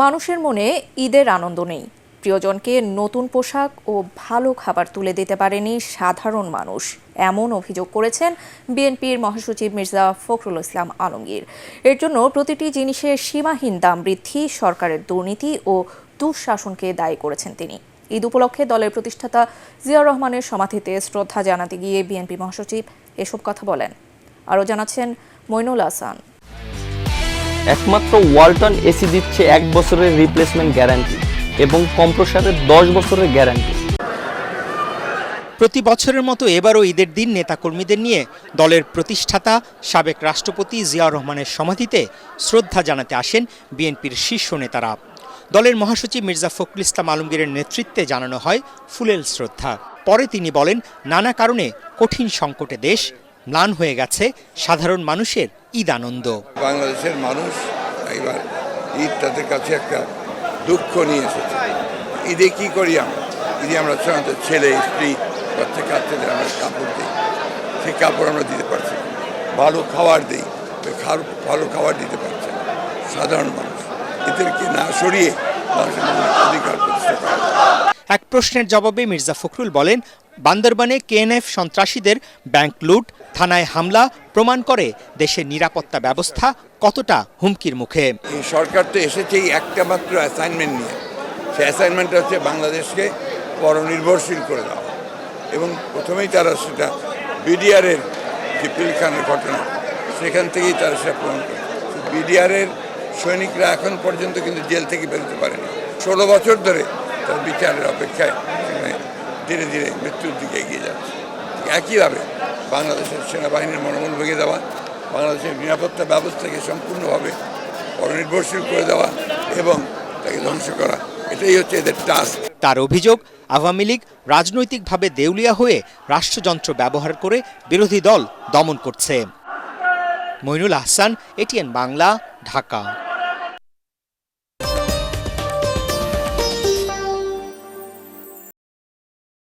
মানুষের মনে ঈদের আনন্দ নেই, প্রিয়জনকে নতুন পোশাক ও ভালো খাবার তুলে দিতে পারেনি সাধারণ মানুষ, এমন অভিযোগ করেছেন বিএনপির মহাসচিব মির্জা ফখরুল ইসলাম আলমগীর। এর জন্য প্রতিটি জিনিসের সীমাহীন দাম বৃদ্ধি, সরকারের দুর্নীতি ও দুঃশাসনকে দায়ী করেছেন তিনি। ঈদ উপলক্ষে দলের প্রতিষ্ঠাতা জিয়াউর রহমানের সমাধিতে শ্রদ্ধা জানাতে গিয়ে বিএনপি মহাসচিব এসব কথা বলেন। আরও জানাচ্ছেন মইনুল হাসান। একমাত্র ওয়ালটন এসি দিচ্ছে 1 বছরের রিপ্লেসমেন্ট গ্যারান্টি এবং কম্প্রেসরের 10 বছরের গ্যারান্টি। প্রতি বছরের মতো এবারও ঈদের দিন নেতাকর্মীদের নিয়ে দলের প্রতিষ্ঠাতা সাবেক রাষ্ট্রপতি জিয়াউর রহমানের সমাধিতে শ্রদ্ধা জানাতে আসেন বিএনপির শীর্ষ নেতারা। দলের মহাসচিব মির্জা ফখরুল ইসলাম আলমগীরের নেতৃত্বে জানানো হয় ফুলেল শ্রদ্ধা। পরে তিনি বলেন, নানা কারণে কঠিন সংকটে দেশ, ম্লান হয়ে গেছে সাধারণ মানুষের ঈদ আনন্দ। বাংলাদেশের মানুষ এবার ঈদ তাদের কাছে একটা দুঃখ নিয়ে এসেছে। ঈদে কি করি আমরা? ঈদে আমরা সাধারণত ছেলে, স্ত্রী, বাচ্চা কাচ্চাদের আমরা কাপড় দিই, সেই কাপড় আমরা দিতে পারছি, ভালো খাবার দিই, ভালো খাবার দিতে পারছে সাধারণ মানুষ। এদেরকে না সরিয়ে মানুষের অধিকার প্রতিষ্ঠা করে। এক প্রশ্নের জবাবে মির্জা ফখরুল বলেন, বান্দরবানে কেএনএফ সন্ত্রাসীদের ব্যাংক লুট, থানায় হামলা প্রমাণ করে দেশের নিরাপত্তা ব্যবস্থা কতটা হুমকির মুখে। এই সরকার তো এসেছেই একটা মাত্র অ্যাসাইনমেন্ট নিয়ে। সেই অ্যাসাইনমেন্টটা হচ্ছে বাংলাদেশকে পরনির্ভরশীল করে দেওয়া, এবং প্রথমেই তারা সেটা বিডিআরের যে পিলখানের ঘটনা, সেখান থেকেই তারা সেটা প্রমাণ করে। বিডিআরের সৈনিকরা এখন পর্যন্ত কিন্তু জেল থেকে বেরোতে পারেনি। 16 বছর ধরে তার বিচারের অপেক্ষায় ধীরে ধীরে মৃত্যুর দিকে এগিয়ে যাচ্ছে। একইভাবে বাংলাদেশের সেনাবাহিনীর মনোবল ভেঙে দেওয়া, বাংলাদেশের নিরাপত্তা ব্যবস্থাকে সম্পূর্ণভাবে পরনির্ভরশীল করে দেওয়া এবং তাকে ধ্বংস করা, এটাই হচ্ছে এদের টাস্ক। তার অভিযোগ, আওয়ামী লীগ রাজনৈতিকভাবে দেউলিয়া হয়ে রাষ্ট্রযন্ত্র ব্যবহার করে বিরোধী দল দমন করছে। মইনুল হাসান, এটিএন বাংলা, ঢাকা।